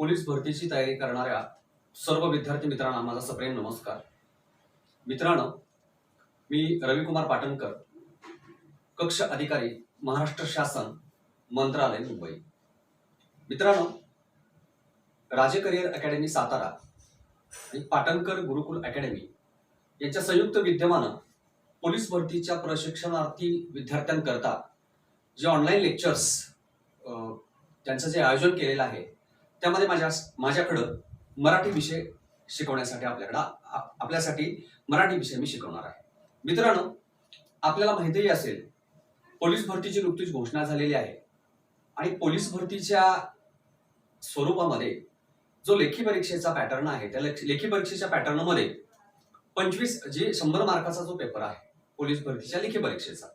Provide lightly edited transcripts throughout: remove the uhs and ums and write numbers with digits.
Police भरतीची तयारी करणाऱ्या सर्व विद्यार्थी मित्रांना माझा सप्रेम नमस्कार. मित्रांनो, मी रविकुमार पाटणकर, कक्ष अधिकारी, महाराष्ट्र शासन, मंत्रालय, मुंबई. मित्रांनो, राजे करिअर अकॅडमी सातारा आणि पाटणकर गुरुकुल अकॅडमी यांच्या संयुक्त विद्यमानं पोलीस भरतीच्या प्रशिक्षणार्थी विद्यार्थ्यांकरता जे ऑनलाईन लेक्चर्स त्यांचं जे आयोजन केलेलं आहे त्यामध्ये माझ्याकडं मराठी विषय शिकवण्यासाठी आपल्यासाठी मराठी विषय मी शिकवणार आहे. मित्रांनो, आपल्याला माहितीही असेल, पोलीस भरतीची नुकतीच घोषणा झालेली आहे आणि पोलीस भरतीच्या स्वरूपामध्ये जो लेखी परीक्षेचा पॅटर्न आहे त्या लेखी परीक्षेच्या पॅटर्नमध्ये 100 मार्काचा जो पेपर आहे पोलीस भरतीच्या लेखी परीक्षेचा,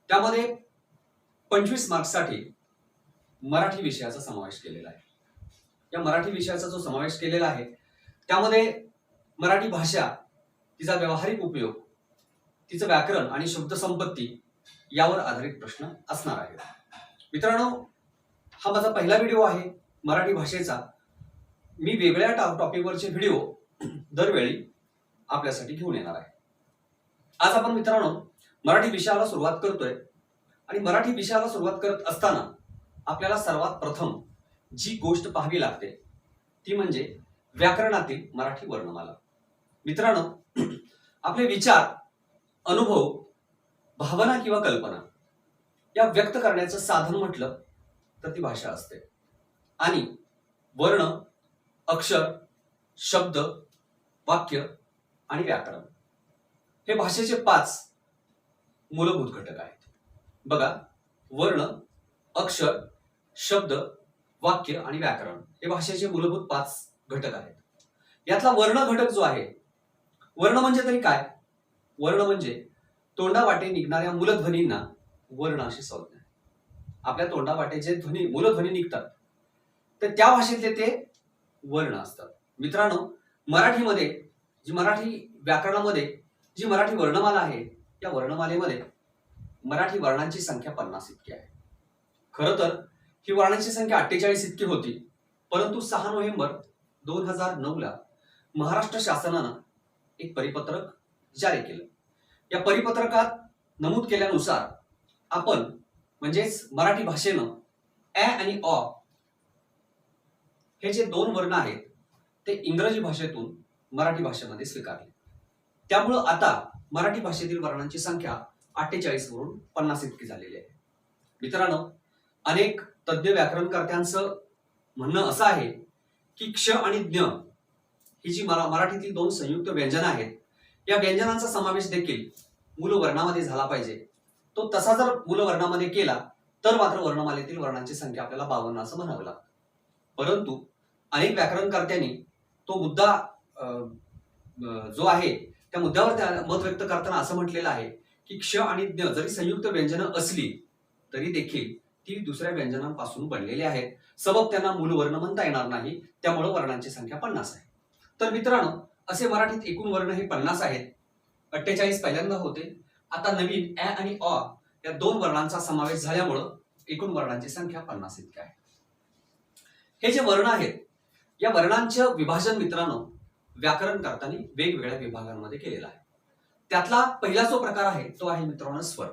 त्यामध्ये 25 मार्क्ससाठी मराठी विषयाचा समावेश केलेला आहे. या मराठी विषयाचा जो समावेश केलेला आहे त्यामध्ये मराठी भाषा, तिचा व्यावहारिक उपयोग, तिचं व्याकरण आणि शब्दसंपत्ती यावर आधारित प्रश्न असणार आहेत. मित्रांनो, हा माझा पहिला व्हिडिओ आहे मराठी भाषेचा. मी वेगळ्या टॉपिकवरचे व्हिडिओ दरवेळी आपल्यासाठी घेऊन येणार आहे. आज आपण मित्रांनो मराठी विषयाला सुरुवात करतोय आणि मराठी विषयाला सुरुवात करत असताना आपल्याला सर्वात प्रथम जी गोष्ट पाहावी लागते ती म्हणजे व्याकरणातील मराठी वर्णमाला. मित्रांनो, आपले विचार, अनुभव, भावना किंवा कल्पना या व्यक्त करण्याचं साधन म्हटलं तर ती भाषा असते. आणि वर्ण, अक्षर, शब्द, वाक्य आणि व्याकरण हे भाषेचे 5 मूलभूत घटक आहेत. बघा, वर्ण, अक्षर, शब्द, वाक्य आणि व्याकरण हे भाषेचे मूलभूत 5 घटक आहेत. यातला वर्ण घटक जो आहे, वर्ण म्हणजे तरी काय? वर्ण म्हणजे तोंडावाटे निघणाऱ्या मूलध्वनींना वर्ण अशी संज्ञा आहे. आपल्या तोंडावाटे जे मूलध्वनी निघतात तर त्या भाषेतले ते वर्ण असतात. मित्रांनो, मराठीमध्ये मराठी व्याकरणामध्ये जी मराठी वर्णमाला आहे या वर्णमालेमध्ये मराठी वर्णांची संख्या 50 इतकी आहे. खरं तर ही वर्णांची संख्या 48 इतकी होती, परंतु 6 नोव्हेंबर 2009 ला महाराष्ट्र शासनानं एक परिपत्रक जारी केलं. या परिपत्रकात नमूद केल्यानुसार आपण म्हणजेच मराठी भाषेनं ॲ आणि ऑ हे जे 2 वर्ण आहेत ते इंग्रजी भाषेतून मराठी भाषेमध्ये स्वीकारले. त्यामुळं आता मराठी भाषेतील वर्णांची संख्या 48 वरून 50 इतकी झालेली आहे. मित्रांनो, अनेक तज्ञ व्याकरणकर्त्यांचं म्हणणं असं आहे की क्ष आणि ज्ञ ही जी मराठीतील 2 संयुक्त व्यंजनं आहेत या व्यंजनांचा समावेश देखील मूलवर्णामध्ये झाला पाहिजे. तो तसा जर मूलवर्णामध्ये केला तर मात्र वर्णमालेतील वर्णांची संख्या आपल्याला 52 असं म्हणावं लागतं. परंतु अनेक व्याकरणकर्त्यांनी तो मुद्दा जो आहे त्या मुद्द्यावर मत व्यक्त करताना असं म्हटलेलं आहे की क्ष आणि ज्ञ जरी संयुक्त व्यंजनं असली तरी देखील ती दुसऱ्या व्यंजनांपासून बनलेली आहेत. सबब त्यांना मूलवर्ण म्हणता येणार नाही, त्यामुळे वर्णांची संख्या 50 आहे. तर मित्रांनो, असे मराठीत एकूण वर्ण हे 50 आहेत. 48 पहिल्यांदा होते. आता नवीन ॲ आणि ऑ या 2 वर्णांचा समावेश झाल्यामुळं एकूण वर्णांची संख्या 50 इतकी आहे. हे जे वर्ण आहेत या वर्णांचं विभाजन मित्रांनो व्याकरण करताना वेगवेगळ्या विभागांमध्ये केलेला आहे. त्यातला पहिला जो प्रकार आहे तो आहे मित्रांनो स्वर.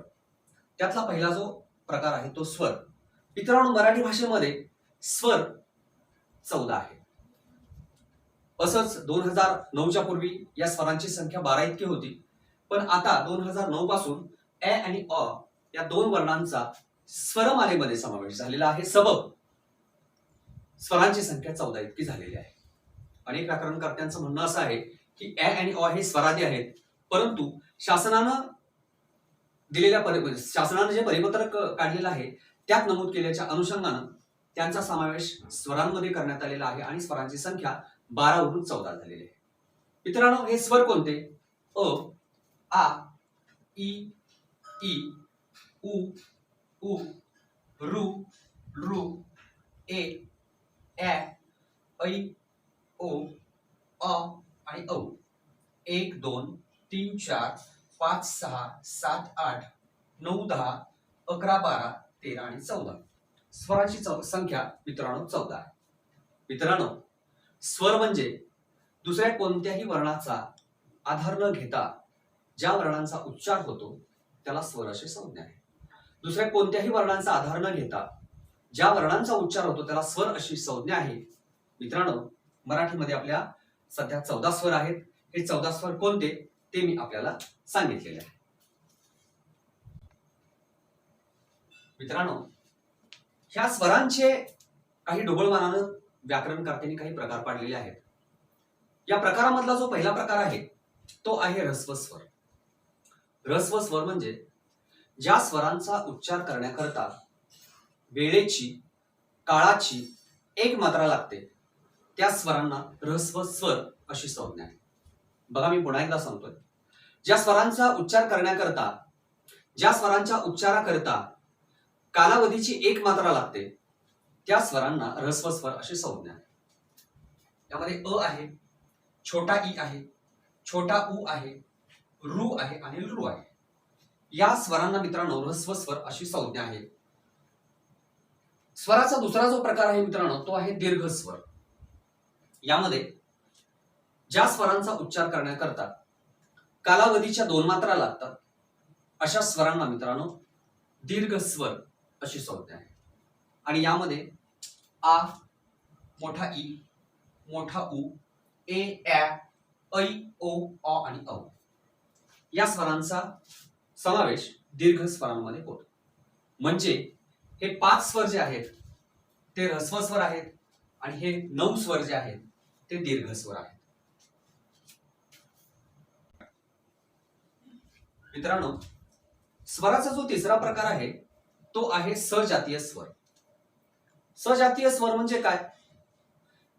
त्यातला पहिला जो प्रकार आहे तो स्वर. मित्रांनो, मराठी भाषेमध्ये स्वर 14 आहे. असंच 2009च्या पूर्वी या स्वरांची संख्या 12 इतकी होती, पण आता 2009 पासून ॲ आणि ऑ या 2 वर्णांचा स्वरमालेमध्ये समावेश झालेला आहे. सबब स्वरांची संख्या 14 इतकी झालेली आहे. अनेक व्याकरणकर्त्यांचं म्हणणं असं आहे की ॲ आणि ऑ हे स्वरादी आहेत, परंतु शासनानं जे परिपत्रक काढलेलं आहे त्यात नमूद केल्याच्या अनुषंगानं त्यांचा समावेश स्वरांमध्ये करण्यात आलेला आहे आणि स्वरांची संख्या 12 वरून 14 झालेली आहे. मित्रांनो, हे स्वर कोणते? अ, आ, इ, ई, उ, उ, रू, ऋ, ए, ॲ, ऐ, ओ, अ आणि औ. 1, 2, 3, 4, 5, 6, 7, 8, 9, 10, 11, 12, 13 आणि 14 स्वराची संख्या मित्रांनो 14 आहे. मित्रांनो, स्वर म्हणजे दुसऱ्या कोणत्याही वर्णाचा आधार न घेता ज्या वर्णांचा उच्चार होतो त्याला स्वर अशी संज्ञा आहे. दुसऱ्या कोणत्याही वर्णांचा आधार न घेता ज्या वर्णांचा उच्चार होतो त्याला स्वर अशी संज्ञा आहे. मित्रांनो, मराठीमध्ये आपल्या सध्या 14 स्वर आहेत. हे 14 स्वर कोणते ते मी आपल्याला सांगितलेले आहे. मित्रांनो, ह्या स्वरांचे काही ढोबळमानानं व्याकरणकर्त्यांनी काही प्रकार पाडलेले आहेत. या प्रकारामधला जो पहिला प्रकार आहे तो आहे ऱ्हस्व स्वर. ऱ्हस्व स्वर म्हणजे ज्या स्वरांचा उच्चार करण्याकरता वेळेची, काळाची एक मात्रा लागते त्या स्वरांना ऱ्हस्व स्वर अशी संज्ञा आहे. बघा, मी पुन्हा एकदा सांगतोय. ज्या स्वरांचा उच्चार करण्याकरता, ज्या स्वरांच्या उच्चाराकरता कालावधीची एक मात्रा लागते त्या स्वरांना ऱ्हस्व स्वर अशी संज्ञा आहे. यामध्ये अ आहे, छोटा ई आहे, छोटा उ आहे, रू आहे आणि रू आहे. या स्वरांना मित्रांनो ऱ्हस्व स्वर अशी संज्ञा आहे. स्वराचा दुसरा जो प्रकार आहे मित्रांनो तो आहे दीर्घ स्वर. यामध्ये ज्या स्वरांचा उच्चार करण्याकरता कालावधीच्या 2 मात्रा लागतात अशा स्वरांना मित्रांनो दीर्घ स्वर अशी संज्ञा आहे. आणि यामध्ये आ, मोठा ई, मोठा उ, ए, ऐ, ओ, ऑ आणि औ या स्वरांचा समावेश दीर्घ स्वरांमध्ये होतो. म्हणजे हे 5 स्वर जे आहेत ते ऱ्हस्व स्वर आहेत आणि हे 9 स्वर जे आहेत ते दीर्घ स्वर आहेत. मित्रांनो, स्वराचा जो तिसरा प्रकार आहे तो आहे सजातीय स्वर. सजातीय स्वर म्हणजे काय?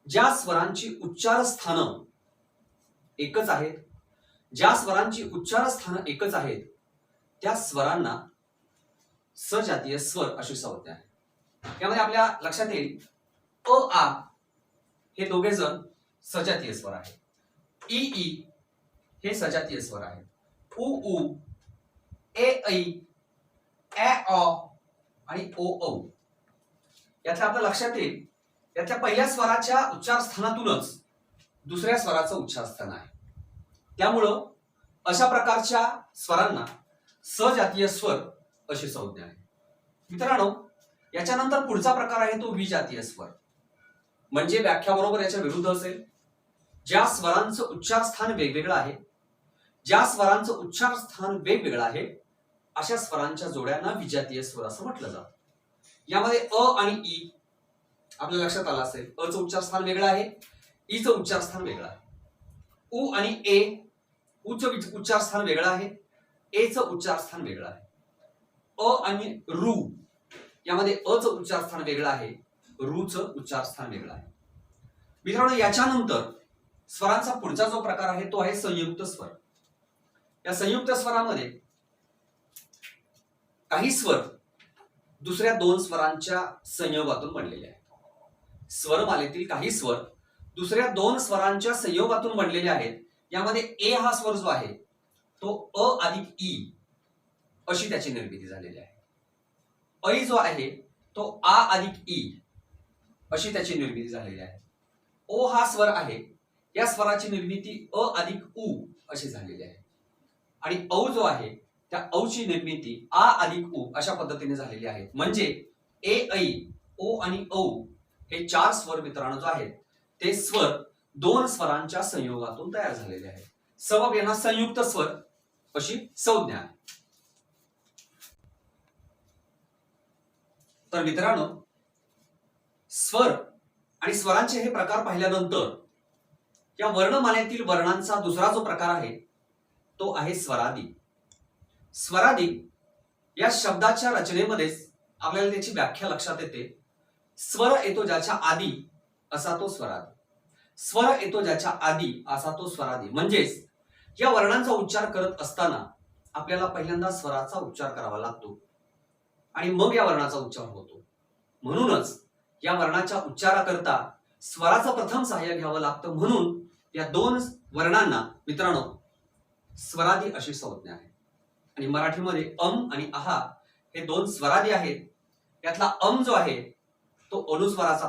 ज्या स्वरांची उच्चार स्थानं एकच आहेत, ज्या स्वरांची उच्चार स्थानं एकच आहेत त्या स्वरांना सजातीय स्वर अशी संज्ञा आहे. यामध्ये आपल्या लक्षात येईल अ, आ हे दोघे जण सजातीय स्वर आहेत. ई, ई हे सजातीय स्वर आहेत. उ, उ, ए, ऐ, ऑ आणि ओ, औ यातल्या आपल्या लक्षात येईल यातल्या पहिल्या स्वराच्या उच्चार स्थानातूनच दुसऱ्या स्वराचं उच्चार स्थान आहे. त्यामुळं अशा प्रकारच्या स्वरांना सजातीय स्वर अशी संज्ञा आहे. मित्रांनो, याच्यानंतर पुढचा प्रकार आहे तो विजातीय स्वर. म्हणजे व्याख्या बरोबर याच्या विरुद्ध असेल. ज्या स्वरांचं उच्चार स्थान वेगवेगळं आहे, ज्या स्वरांचं उच्चार स्थान वेगवेगळं आहे अशा स्वरांच्या जोड्यांना विजातीय स्वर असं म्हटलं जातं. यामध्ये अ आणि ई आपल्या लक्षात आलं असेल. अ चं उच्चार स्थान वेगळं आहे, ई चं उच्चार स्थान वेगळं आहे. उ आणि ए, उ चं उच्चार स्थान वेगळं आहे, ए चं उच्चार स्थान वेगळं आहे. अ आणि रू यामध्ये अ चं उच्चार स्थान वेगळं आहे, रू चं उच्चार स्थान वेगळं आहे. मित्रांनो, याच्यानंतर स्वरांचा पुढचा जो प्रकार आहे तो आहे संयुक्त स्वर. या संयुक्त स्वरामध्ये काही स्वर दुसऱ्या 2 स्वरांच्या संयोगातून बनलेले आहेत. स्वरमालेतील काही स्वर दुसऱ्या 2 स्वरांच्या संयोगातून बनलेले आहेत. यामध्ये ए हा स्वर जो आहे तो अ अधिक ई अशी त्याची निर्मिती झालेली आहे. ऐ जो आहे तो आ अधिक ई अशी त्याची निर्मिती झालेली आहे. ओ हा स्वर आहे, या स्वराची निर्मिती अ अधिक उ अशी झालेली आहे. आणि औ जो आहे त्या औची निर्मिती आ अधिक उ अशा पद्धतीने झालेली आहे. म्हणजे ए, ऐ, ओ आणि औ हे 4 स्वर मित्रांनो जो आहेत ते स्वर 2 स्वरांच्या संयोगातून तयार झालेले आहेत. सबब यांना संयुक्त स्वर अशी संज्ञा आहे. तर मित्रांनो, स्वर आणि स्वरांचे हे प्रकार पाहिल्यानंतर या वर्णमालेतील वर्णांचा दुसरा जो प्रकार आहे तो आहे स्वरादी. स्वरादी या शब्दाच्या रचनेमध्येच आपल्याला त्याची व्याख्या लक्षात येते. स्वर येतो ज्याच्या आधी असा तो स्वरादी, स्वर येतो ज्याच्या आधी असा तो स्वरादी. म्हणजेच या वर्णांचा उच्चार करत असताना आपल्याला पहिल्यांदा स्वराचा उच्चार करावा लागतो आणि मग या वर्णाचा उच्चार होतो. म्हणूनच या वर्णाच्या उच्चाराकरता स्वराचं प्रथम सहाय्य घ्यावं लागतं. म्हणून या 2 वर्णांना मित्रांनो स्वरादी अशी संज्ञा आहे. आणि मराठीमध्ये अम आणि आहा हे 2 स्वरादी आहेत. यातला अम जो आहे तो अनुस्वाराचा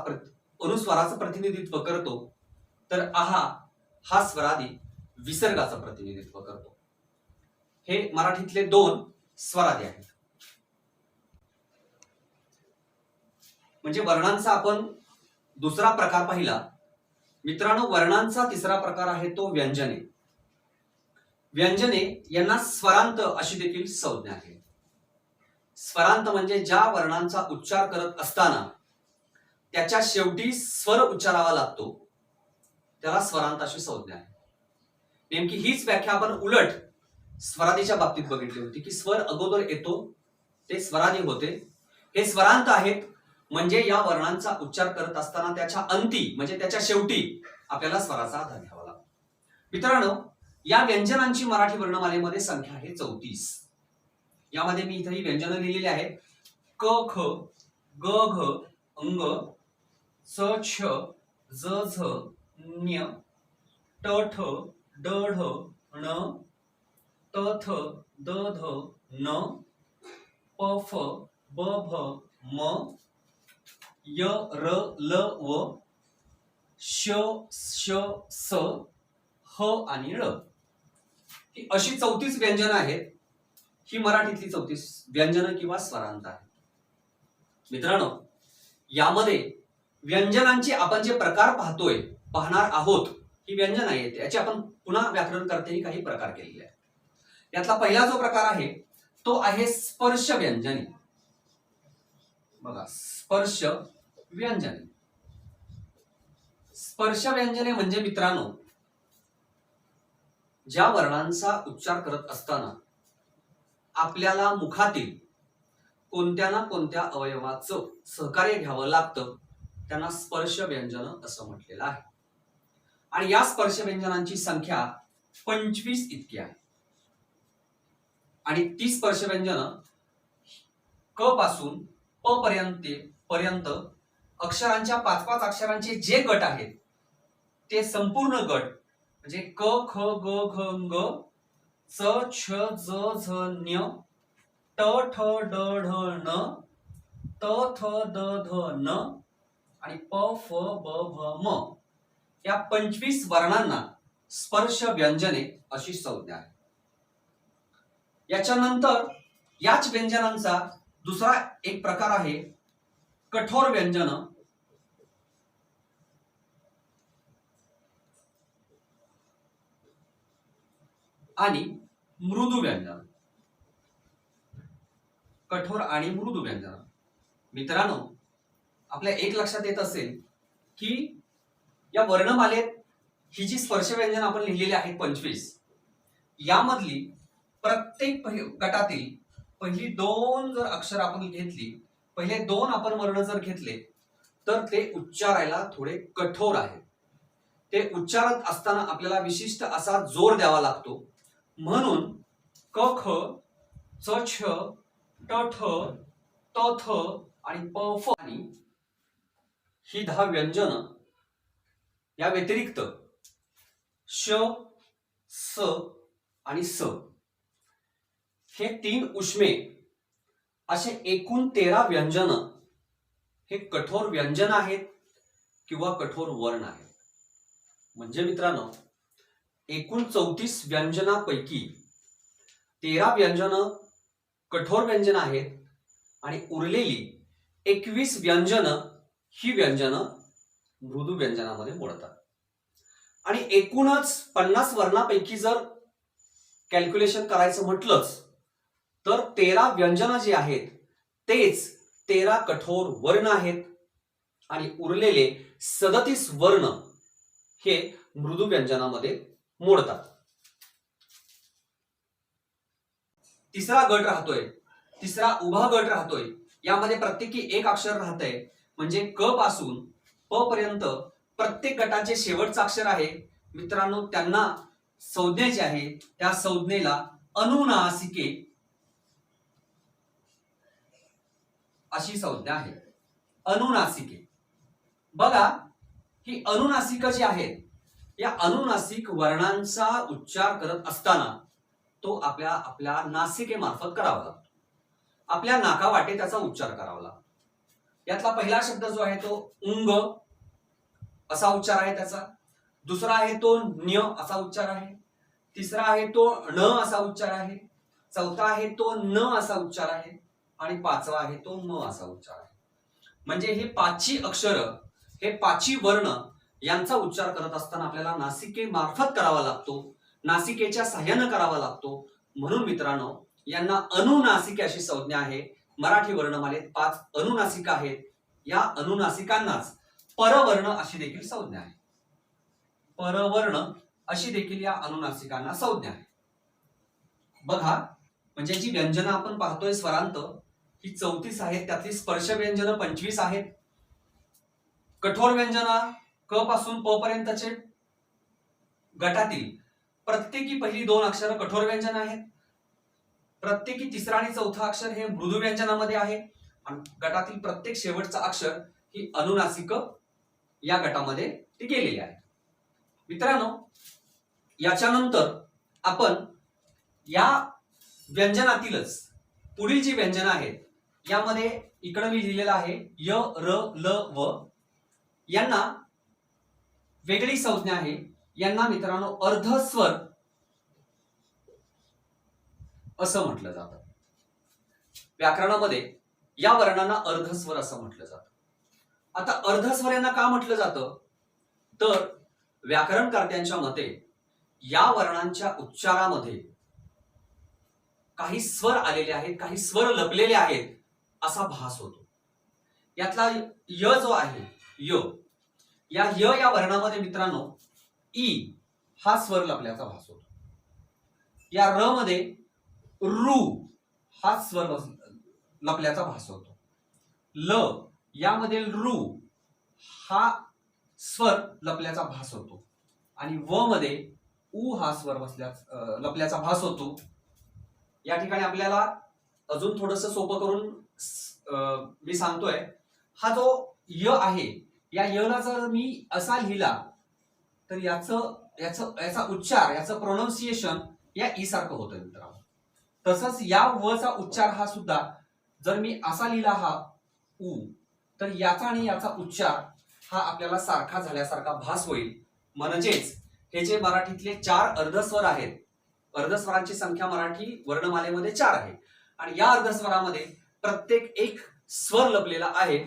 अनुस्वाराचं प्रतिनिधित्व करतो, तर आहा हा स्वरादी विसर्गाचं प्रतिनिधित्व करतो. हे मराठीतले 2 स्वरादी आहेत. म्हणजे वर्णांचा आपण दुसरा प्रकार पाहिला. मित्रांनो, वर्णांचा तिसरा प्रकार आहे तो व्यंजने. व्यंजने यांना स्वरांत अशी देखील संज्ञा आहे. स्वरांत म्हणजे ज्या वर्णांचा उच्चार करत असताना त्याच्या शेवटी स्वर उच्चारावा लागतो, त्याला स्वरांत अशी संज्ञा आहे. नेमकी हीच व्याख्या आपण उलट स्वरादीच्या बाबतीत बघितली होती की स्वर अगोदर येतो ते स्वरादी होते. हे स्वरांत आहेत म्हणजे या वर्णांचा उच्चार करत असताना त्याच्या अंती म्हणजे त्याच्या शेवटी आपल्याला स्वराचा आधार घ्यावा लागतो. मित्रांनो, या व्यंजनांची मराठी वर्णमालेमध्ये संख्या आहे 34. यामध्ये मी इथे ही व्यंजनं लिहिलेली आहेत. क ख ग घ अंग च छ ज झ ञ ट ठ ड ढ ण त थ द ध न प फ ब भ म य र ल व श श स ह आणि ळ. ही अशी 34 व्यंजनं आहेत. ही मराठीतली 34 व्यंजनं किंवा स्वरांत आहेत. मित्रांनो, यामध्ये व्यंजनांचे आपण जे प्रकार पाहणार आहोत, ही व्यंजन आहेत. याचे आपण पुन्हा व्याकरण करतेही काही प्रकार केलेले आहेत. यातला पहिला जो प्रकार आहे तो आहे स्पर्श व्यंजने. बघा, स्पर्श व्यंजने. स्पर्श व्यंजने म्हणजे मित्रांनो, ज्या वर्णांचा उच्चार करत असताना आपल्याला मुखातील कोणत्या ना कोणत्या अवयवाचं सहकार्य घ्यावं लागतं, त्यांना स्पर्श व्यंजन असं म्हटलेलं आहे. आणि या स्पर्श व्यंजनांची संख्या 25 इतकी आहे. आणि ती स्पर्श व्यंजन क पासून प पर्यंत अक्षरांच्या 5-5 अक्षरांचे जे गट आहेत ते संपूर्ण गट म्हणजे क ख ग घ ङ च छ ज झ ञ ट ठ ड ढ ण त थ द ध न आणि प फ ब भ म या 25 वर्णांना स्पर्श व्यंजने अशी संज्ञा आहे. याच्यानंतर याच व्यंजनांचा दुसरा एक प्रकार आहे कठोर व्यंजन आणि मृदू व्यंजन. कठोर आणि मृदू व्यंजन. मित्रांनो, आपल्या एक लक्षात येत असेल की या वर्णमालेत ही जी स्पर्श व्यंजन आपण लिहिलेली आहेत 25, यामधली प्रत्येक गटातील पहिली 2 जर अक्षर आपण घेतली, पहिले 2 आपण वर्ण जर घेतले तर ते उच्चारायला थोडे कठोर आहेत. ते उच्चारत असताना आपल्याला विशिष्ट असा जोर द्यावा लागतो. म्हणून क ख च छ ट ठ त थ आणि प फ आणि ही 10 व्यंजन या व्यतिरिक्त श स आणि स हे 3 उष्मे असे एकूण 13 व्यंजन हे कठोर व्यंजन आहेत किंवा कठोर वर्ण आहेत. म्हणजे मित्रांनो, एकूण 34 व्यंजनापैकी 13 व्यंजन कठोर व्यंजन आहेत आणि उरलेली 21 व्यंजन ही व्यंजन मृदू व्यंजनामध्ये मोडतात. आणि एकूणच 50 वर्णापैकी जर कॅल्क्युलेशन करायचं म्हटलंच तर 13 व्यंजन जी आहेत तेच 13 कठोर वर्ण आहेत आणि उरलेले 37 वर्ण हे मृदू व्यंजनामध्ये मोडतात. तिसरा गट राहतोय, तिसरा उभा गट राहतोय. यामध्ये प्रत्येकी एक अक्षर राहतंय. म्हणजे क पासून प पर्यंत प्रत्येक गटाचे शेवटचं अक्षर आहे. मित्रांनो, त्यांना संज्ञा जी आहे त्या संज्ञेला अनुनासिके अशी संज्ञा आहे. अनुनासिके. बघा, ही अनुनासिक जी आहेत, या अनुनासिक वर्णांचा उच्चार करत असताना तो आपल्या नासिकेमार्फत करावा लागतो. आपल्या नाकावाटे त्याचा उच्चार करावा लागतो. यातला पहिला शब्द जो आहे तो उंग, असा उच्चार आहे त्याचा, दुसरा आहे तो न्य असा उच्चार आहे, तिसरा आहे तो ण असा उच्चार आहे, चौथा आहे तो न असा उच्चार आहे आणि पाचवा आहे तो म असा उच्चार आहे. म्हणजे हे पाचही अक्षर, हे पाचही वर्ण यांचा उच्चार करत असताना आपल्याला नासिकेमार्फत करावा लागतो, नासिकेच्या साह्यानं करावा लागतो. म्हणून मित्रांनो, यांना अनुनासिक अशी संज्ञा आहे. मराठी वर्णमालेत 5 अनुनासिका आहेत. या अनुनासिकांनाच परवर्ण अशी देखील संज्ञा आहे. परवर्ण अशी देखील या अनुनासिकांना संज्ञा आहे. बघा, म्हणजे जी व्यंजनं आपण पाहतोय स्वरांत ही 34 आहेत. त्यातली स्पर्श व्यंजनं 25 आहेत. कठोर व्यंजना क पासून प पर्यंतचे गटातील प्रत्येकी पहिली 2 अक्षर कठोर व्यंजन आहेत. प्रत्येकी तिसरा आणि चौथा अक्षर हे मृदू व्यंजनामध्ये आहे आणि गटातील प्रत्येक शेवटचा अक्षर ही अनुनासिक या गटामध्ये ती गेलेली आहे. मित्रांनो, याच्यानंतर आपण या व्यंजनातीलच पुढील जी व्यंजनं आहेत यामध्ये इकडे मी लिहिलेलं आहे य, र, ल, व यांना वेगळी संज्ञा आहे. यांना मित्रांनो अर्धस्वर असं म्हटलं जातं. व्याकरणामध्ये या वर्णांना अर्धस्वर असं म्हटलं जातं. आता अर्धस्वर यांना का म्हटलं जातं, तर व्याकरणकर्त्यांच्या मते या वर्णांच्या उच्चारामध्ये काही स्वर आलेले आहेत, काही स्वर लपलेले आहेत असा भास होतो. यातला य जो आहे य, या वर्णामध्ये मित्रांनो ई हा स्वर लपल्याचा भास होतो. या र मध्ये रू हा स्वर लपल्याचा भास होतो. ल यामध्ये रू हा स्वर लपल्याचा भास होतो आणि व मध्ये उ हा स्वर लपल्याचा भास होतो. या ठिकाणी आपल्याला अजून थोडस सोपं करून मी सांगतोय. हा जो य आहे या यला जर मी असा लिहिला तर याचा उच्चार, याचं प्रोनाउन्सिएशन या ई सारखं होतं मित्रांनो. तसंच या व चा उच्चार हा सुद्धा जर मी असा लिहिला हा उ, तर याचा आणि याचा उच्चार हा आपल्याला सारखा झाल्यासारखा भास होईल. म्हणजेच हे जे मराठीतले 4 अर्धस्वर आहेत, अर्धस्वरांची संख्या मराठी वर्णमालेमध्ये 4 आहे आणि या अर्धस्वरामध्ये प्रत्येक एक स्वर लपलेला आहे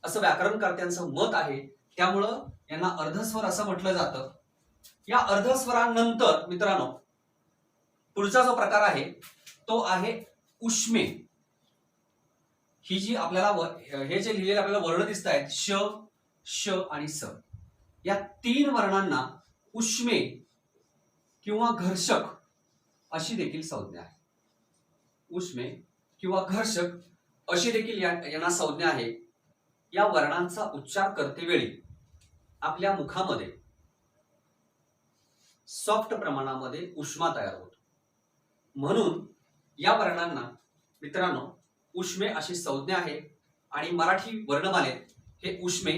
असं व्याकरणकर्त्यांचं मत आहे. त्यामुळं यांना अर्धस्वर असं म्हटलं जातं. या अर्धस्वरानंतर मित्रांनो पुढचा जो प्रकार आहे तो आहे उष्मे. ही जी आपल्याला हे जे लिहिलेले आपल्याला वर्ण दिसत आहेत श, श आणि स, या 3 वर्णांना उष्मे किंवा घर्षक अशी देखील संज्ञा आहे. उष्मे किंवा घर्षक अशी देखील यांना संज्ञा आहे. या वर्णांचा उच्चार करतेवेळी आपल्या मुखामध्ये सॉफ्ट प्रमाणामध्ये उष्मा तयार होतो. म्हणून या वर्णांना मित्रांनो उष्मे अशी संज्ञा आहे आणि मराठी वर्णमालेत हे उष्मे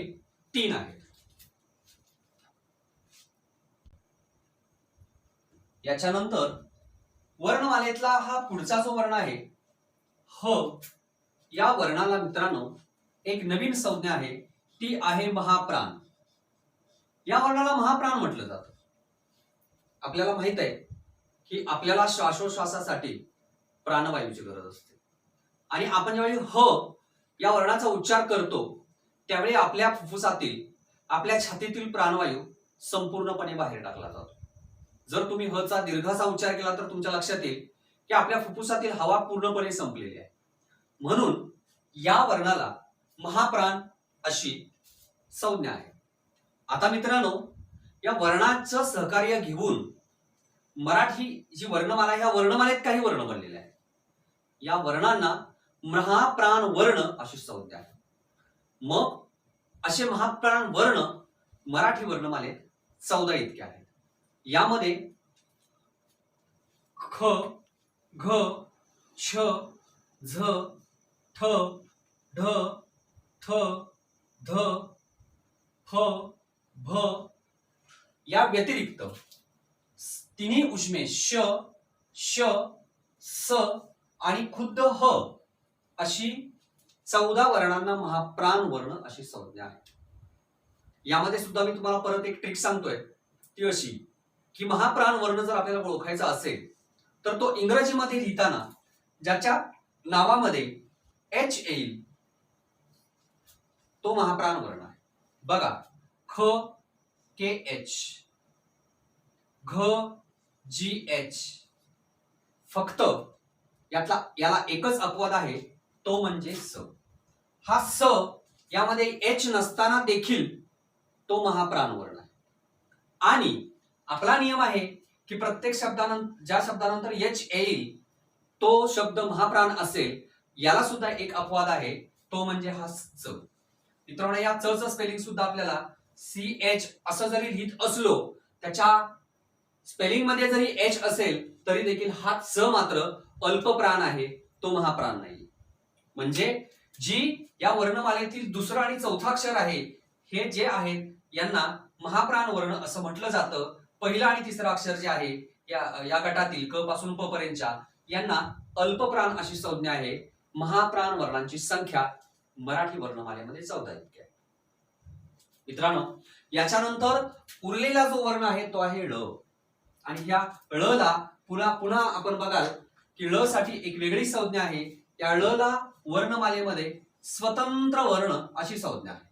3 आहेत. याच्यानंतर वर्णमालेतला हा पुढचा जो वर्ण आहे ह, या वर्णाला मित्रांनो एक नवीन संज्ञा आहे, ती आहे महाप्राण. या वर्णाला महाप्राण म्हटलं जातं. आपल्याला माहित आहे की आपल्याला श्वासोश्वासासाठी प्राणवायूची गरज असते आणि आपण ज्यावेळी ह या वर्णाचा उच्चार करतो त्यावेळी आपल्या फुफ्फुसातील, आपल्या छातीतील प्राणवायू संपूर्णपणे बाहेर टाकला जातो. जर तुम्ही ह चा दीर्घाचा उच्चार केला तर तुमच्या लक्षात येईल की आपल्या फुफ्फुसातील हवा पूर्णपणे संपलेली आहे. म्हणून या वर्णाला महाप्राण अशी संज्ञा आहे. आता मित्रांनो, या वर्णाचं सहकार्य घेऊन मराठी जी वर्णमाला, ह्या वर्णमालेत काही वर्ण बनलेले आहेत. या वर्णांना महाप्राण वर्ण अशी संज्ञा आहे. मग असे महाप्राण वर्ण मराठी वर्णमालेत 14 इतके आहेत. यामध्ये ख, घ, छ, झ, ठ, ढ, थ, ध, फ, भ या व्यतिरिक्त तिन्ही उष्मे श, श, स आणि खुद्द ह अशी 14 वर्णांना महाप्राण वर्ण अशी संज्ञा आहे. यामध्ये सुद्धा मी तुम्हाला परत एक ट्रिक सांगतोय, ती अशी की महाप्राण वर्ण जर आपल्याला ओळखायचा असेल तर तो इंग्रजीमध्ये लिहिताना ज्याच्या नावामध्ये एच येईल तो महाप्राण वर्ण आहे. बघा, ख के एच, घ जी एच. फक्त याला एकच अपवाद आहे, तो म्हणजे स. हा स यामध्ये एच नसताना देखील तो महाप्राण वर्ण आहे. आणि आपला नियम आहे की प्रत्येक ज्या शब्दानंतर एच येईल तो शब्द महाप्राण असेल. याला सुद्धा एक अपवाद आहे, तो म्हणजे हा च. मित्रांनो, या च चं स्पेलिंग सुद्धा आपल्याला सी एच असं जरी लिहित असलो, त्याच्या स्पेलिंग मध्ये जरी एच असेल तरी देखील हा च मात्र अल्पप्राण आहे, तो महाप्राण नाही. म्हणजे जी या वर्णमालेतील दुसरं आणि चौथं अक्षर आहे, हे जे आहेत यांना महाप्राण वर्ण असं म्हटलं जातं. पहिलं आणि तिसरं अक्षर जे आहे या गटातील क पासून प पर्यंतच्या यांना अल्पप्राण अशी संज्ञा आहे. महाप्राण वर्णांची संख्या मराठी वर्णमालेमध्ये 14 इतकी आहे. मित्रांनो, याच्यानंतर उरलेला जो वर्ण आहे तो आहे ळ. आणि ह्या ळ ला पुन्हा आपण बघाल की ळ साठी एक वेगळी संज्ञा आहे. या ळ ला वर्णमालेमध्ये स्वतंत्र वर्ण अशी संज्ञा आहे.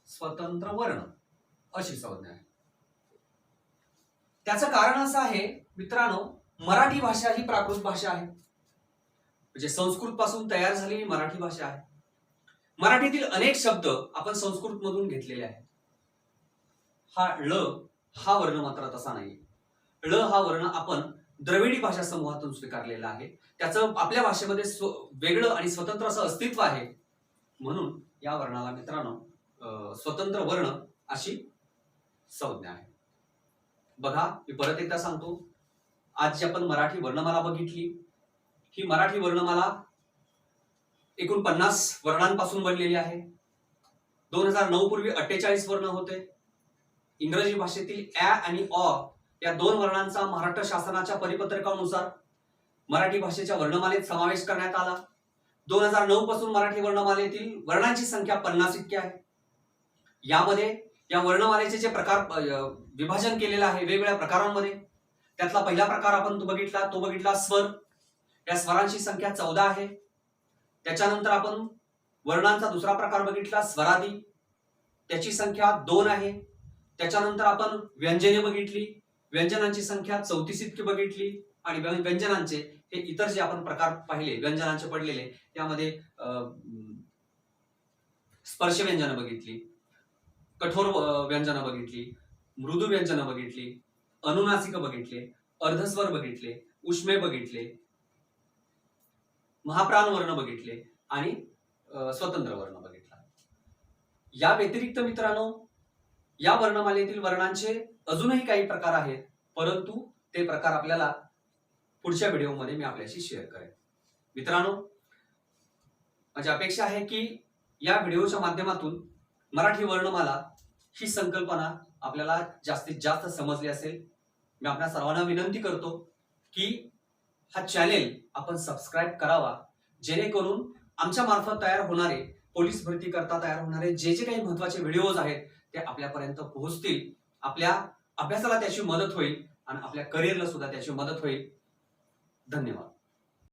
स्वतंत्र वर्ण अशी संज्ञा आहे. त्याचं कारण असं आहे मित्रांनो, मराठी भाषा ही प्राकृत भाषा आहे, म्हणजे संस्कृत पासून तयार झालेली मराठी भाषा आहे. मराठीतील अनेक शब्द आपण संस्कृत मधून घेतलेले आहेत. हा ळ हा वर्ण मात्र तसा नाही. ळ हा वर्ण आपण द्रविडी भाषा समूहातून स्वीकारलेला आहे. त्याचं आपल्या भाषेमध्ये वेगळं आणि स्वतंत्र असं अस्तित्व आहे. म्हणून या वर्णाला मित्रांनो स्वतंत्र वर्ण अशी संज्ञा आहे. बघा, मी परत एकदा सांगतो, आज जी आपण मराठी वर्णमाला बघितली, ही मराठी वर्णमाला एकूण 50 वर्णांपासून बनलेली आहे. 2009 पूर्वी 48 वर्ण होते. इंग्रजी भाषेतील ä आणि अ या दोन वर्णांचा महाराष्ट्र शासनाच्या परिपत्रकानुसार मराठी भाषेच्या वर्णमालेत समावेश करण्यात आला. 2009 पासून मराठी वर्णमालेतील वर्णांची संख्या 50 इतकी आहे. यामध्ये या वर्णमालेचे जे प्रकार विभाजन केलेलं आहे वेगवेगळ्या प्रकारांमध्ये, त्यातला पहिला प्रकार आपण तो बघितला स्वर. या स्वरांची संख्या 14 आहे. त्याच्यानंतर आपण वर्णांचा दुसरा प्रकार बघितला स्वरादी, त्याची संख्या 2 आहे. त्याच्यानंतर आपण व्यंजने बघितली, व्यंजनांची संख्या 34 इतकी बघितली. आणि व्यंजनांचे हे इतर जे आपण प्रकार पाहिले व्यंजनांचे पडलेले, त्यामध्ये स्पर्श व्यंजन बघितली, कठोर व्यंजन बघितली, मृदू व्यंजन बघितली, अनुनासिक बघितले, अर्धस्वर बघितले, उष्मे बघितले, महाप्राण वर्ण बघितले आणि स्वतंत्र वर्ण बघितला. या व्यतिरिक्त मित्रांनो, या वर्णमालेतील वर्णांचे अजूनही काही प्रकार आहेत, परंतु ते प्रकार आपल्याला पुढच्या व्हिडिओमध्ये मी आपल्याशी शेअर करेन. मित्रांनो, माझी अपेक्षा आहे की या व्हिडिओच्या माध्यमातून मराठी वर्णमाला ही संकल्पना आपल्याला जास्तीत जास्त समजली असेल. मी आपल्या सर्वांना विनंती करतो की हा चॅनेल आपण सबस्क्राईब करावा, जेणेकरून आमच्या मार्फत तयार होणारे पोलीस भरती करता तयार होणारे जे काही महत्त्वाचे व्हिडिओज आहेत ते आपल्यापर्यंत पोहोचतील. आपल्या अभ्यासाला त्याची मदत होईल आणि आपल्या करिअरला सुद्धा त्याची मदत होईल. धन्यवाद.